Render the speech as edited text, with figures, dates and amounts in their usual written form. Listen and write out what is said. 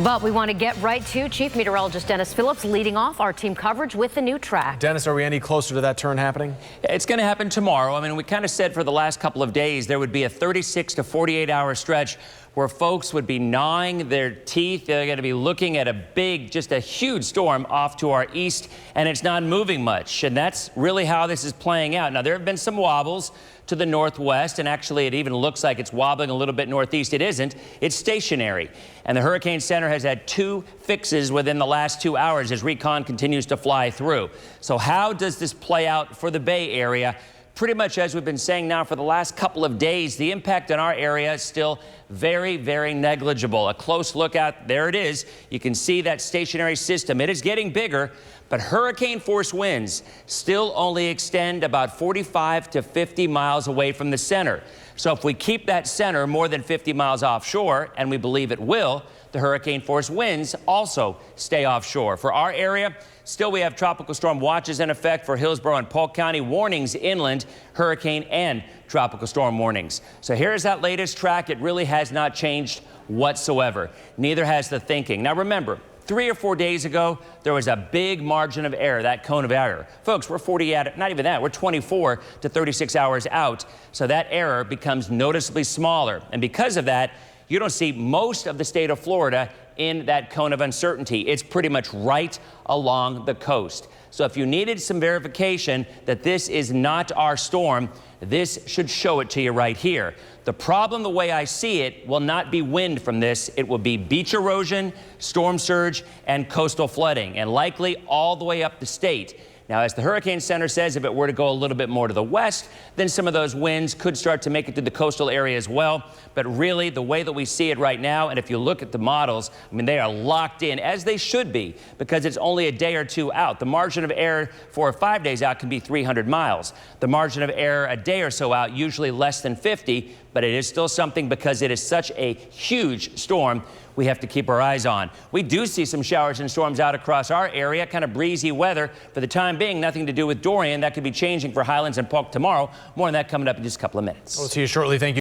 But we want to get right to Chief Meteorologist Dennis Phillips leading off our team coverage with the new track. Dennis, are we any closer to that turn happening? It's going to happen tomorrow. I mean, we kind of said for the last couple of days there would be a 36 to 48 hour stretch where folks would be gnawing their teeth. They're going to be looking at just a huge storm off to our east, and it's not moving much. And that's really how this is playing out. Now, there have been some wobbles to the northwest, and actually it even looks like it's wobbling a little bit northeast. It isn't. It's stationary. And the Hurricane Center has had 2 fixes within the last 2 hours as recon continues to fly through. So how does this play out for the Bay Area? Pretty much as we've been saying now for the last couple of days, the impact in our area is still very, very negligible. A close look out, there it is. You can see that stationary system. It is getting bigger, but hurricane force winds still only extend about 45 to 50 miles away from the center. So if we keep that center more than 50 miles offshore, and we believe it will, the hurricane force winds also stay offshore. For our area, still we have tropical storm watches in effect for Hillsborough and Polk County, warnings inland, hurricane and tropical storm warnings. So here's that latest track. It really has not changed whatsoever. Neither has the thinking. Now remember, 3 or 4 days ago, there was a big margin of error, that cone of error. Folks, we're 40 out, not even that, we're 24 to 36 hours out. So that error becomes noticeably smaller. And because of that, you don't see most of the state of Florida in that cone of uncertainty. It's pretty much right along the coast. So if you needed some verification that this is not our storm, this should show it to you right here. The problem, the way I see it, will not be wind from this. It will be beach erosion, storm surge, and coastal flooding, and likely all the way up the state. Now, as the Hurricane Center says, if it were to go a little bit more to the west, then some of those winds could start to make it to the coastal area as well. But really, the way that we see it right now, and if you look at the models, I mean, they are locked in, as they should be, because it's only a day or two out. The margin of error for 5 days out can be 300 miles. The margin of error a day or so out, usually less than 50, but it is still something because it is such a huge storm we have to keep our eyes on. We do see some showers and storms out across our area, kind of breezy weather. For the time being, nothing to do with Dorian. That could be changing for Highlands and Polk tomorrow. More on that coming up in just a couple of minutes. We'll see you shortly. Thank you.